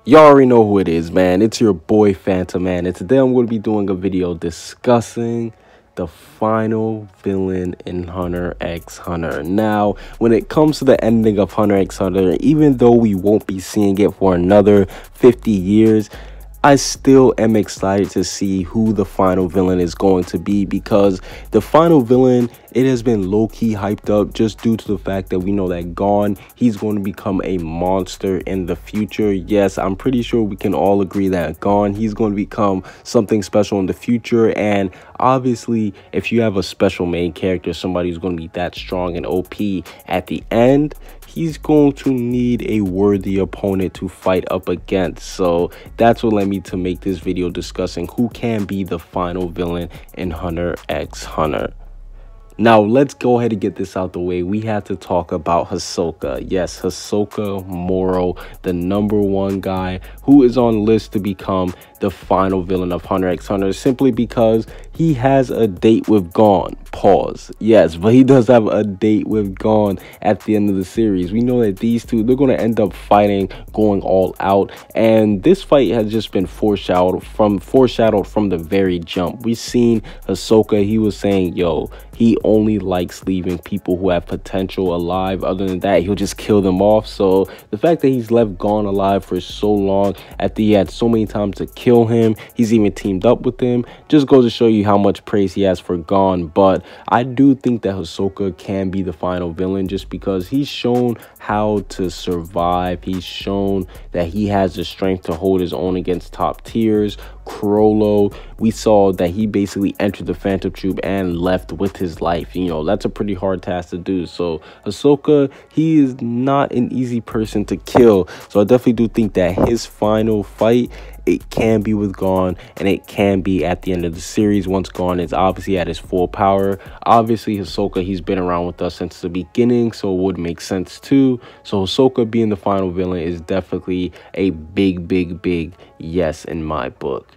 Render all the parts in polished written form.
Y'all already know who it is, man. It's your boy Phantom, man. And today I'm going to be doing a video discussing the final villain in Hunter x Hunter. Now, when it comes to the ending of Hunter x Hunter, even though we won't be seeing it for another 50 years, I still am excited to see who the final villain is going to be, because the final villain, it has been low-key hyped up just due to the fact that we know that Gon, he's going to become a monster in the future. Yes, I'm pretty sure we can all agree that Gon, he's going to become something special in the future. And obviously, if you have a special main character, somebody who's going to be that strong and OP at the end, he's going to need a worthy opponent to fight up against. So that's what led me to make this video discussing who can be the final villain in Hunter x Hunter. Now, let's go ahead and get this out the way. We have to talk about Sokka. Yes, Sokka Moro, the #1 guy who is on the list to become the final villain of Hunter x Hunter, simply because he has a date with Gon. Pause. Yes, but he does have a date with Gon at the end of the series. We know that these two, they're going to end up fighting, going all out, and this fight has just been foreshadowed from the very jump. We've seen Ahsoka, he was saying, yo, he only likes leaving people who have potential alive. Other than that, he'll just kill them off. So the fact that he's left Gon alive for so long, after he had so many times to kill him, he's even teamed up with him, just goes to show you how much praise he has for Gon. But I do think that Ahsoka can be the final villain, just because he's shown how to survive. He's shown that he has the strength to hold his own against top tiers. Kronos, we saw that he basically entered the Phantom Troop and left with his life. You know, that's a pretty hard task to do. So Ahsoka, he is not an easy person to kill. So I definitely do think that his final fight, it can be with Gon, and it can be at the end of the series once Gon is obviously at his full power. Obviously, Ahsoka, he's been around with us since the beginning, so it would make sense too. So Ahsoka being the final villain is definitely a big yes in my book.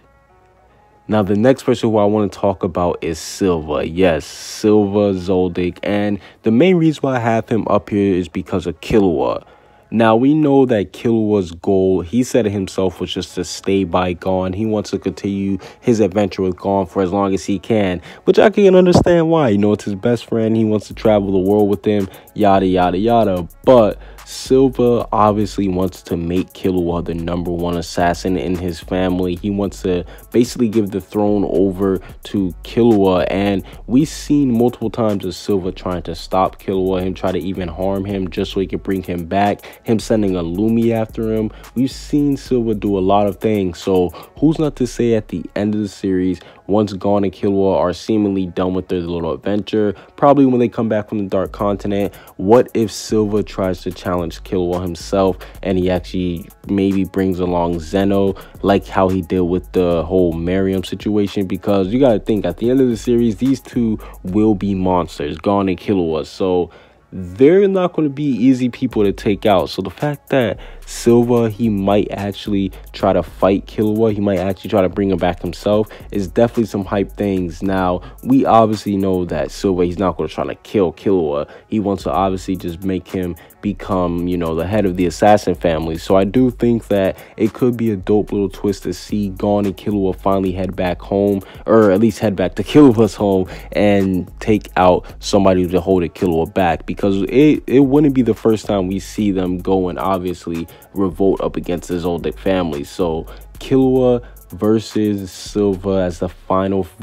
Now, the next person who I want to talk about is Silva. Yes, Silva Zoldyck. And the main reason why I have him up here is because of Killua. Now, we know that Killua's goal, he said it himself, was just to stay by Gon. He wants to continue his adventure with Gon for as long as he can, which I can understand why. You know, it's his best friend. He wants to travel the world with him, yada, yada, yada. But Silva obviously wants to make Killua the #1 assassin in his family. He wants to basically give the throne over to Killua, and we've seen multiple times of Silva trying to stop Killua, him try to even harm him just so he can bring him back, him sending a Lumi after him. We've seen Silva do a lot of things, so who's not to say at the end of the series, once Gon and Killua are seemingly done with their little adventure, probably when they come back from the Dark Continent, what if Silva tries to challenge Killua himself, and he actually maybe brings along Zeno, like how he did with the whole Miriam situation? Because you gotta think, at the end of the series, these two will be monsters, Gon and Killua, so they're not going to be easy people to take out. So the fact that Silva, he might actually try to fight Killua, he might actually try to bring him back himself, is definitely some hype things. Now, we obviously know that Silva, he's not going to try to kill Killua. He wants to obviously just make him become, you know, the head of the assassin family. So I do think that it could be a dope little twist to see Gon and Killua finally head back home, or at least head back to Killua's home and take out somebody to hold Killua back, because it wouldn't be the first time we see them go and obviously revolt up against the Zoldyck family. So Killua versus Silva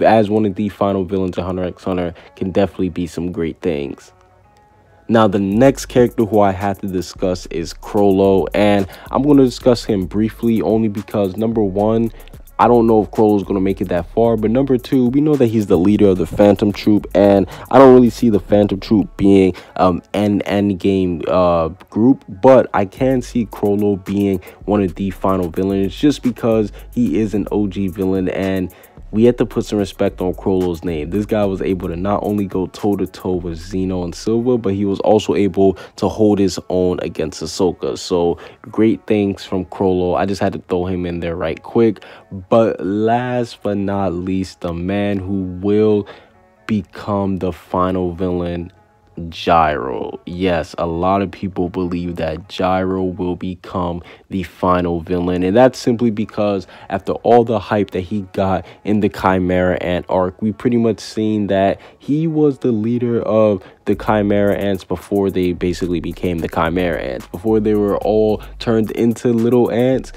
as one of the final villains of Hunter x Hunter can definitely be some great things. Now, the next character who I have to discuss is Kronos, and I'm going to discuss him briefly only because, #1, I don't know if Kronos is going to make it that far, but #2, we know that he's the leader of the Phantom Troop, and I don't really see the Phantom Troop being an end game group, but I can see Kronos being one of the final villains just because he is an OG villain, and we have to put some respect on Kronos' name. This guy was able to not only go toe-to-toe with Zeno and Silva, but he was also able to hold his own against Ahsoka. So great things from Kronos. I just had to throw him in there right quick. But last but not least, the man who will become the final villain Gyro. Yes, a lot of people believe that Gyro will become the final villain, and that's simply because after all the hype that he got in the Chimera Ant arc, we pretty much seen that he was the leader of the Chimera Ants before they basically became the Chimera Ants, before they were all turned into little ants.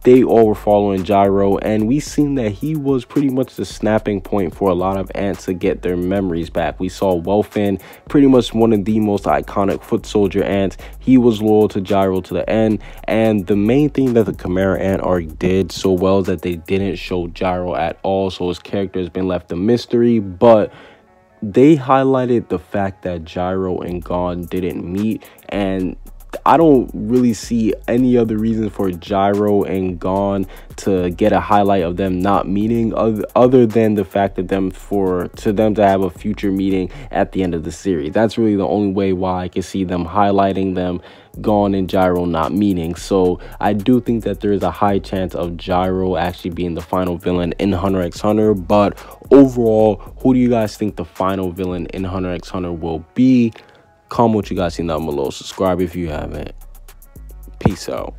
They all were following Gyro, and we seen that he was pretty much the snapping point for a lot of ants to get their memories back. We saw Welfin, pretty much one of the most iconic foot soldier ants. He was loyal to Gyro to the end, and the main thing that the Chimera Ant arc did so well is that they didn't show Gyro at all, so his character has been left a mystery, but they highlighted the fact that Gyro and Gon didn't meet, and I don't really see any other reason for Gyro and Gon to get a highlight of them not meeting other than the fact that them to have a future meeting at the end of the series. That's really the only way why I can see them highlighting them, Gon and Gyro not meeting. So I do think that there is a high chance of Gyro actually being the final villain in Hunter x Hunter. But overall, who do you guys think the final villain in Hunter x Hunter will be? Comment what you guys think down below. Subscribe if you haven't. Peace out.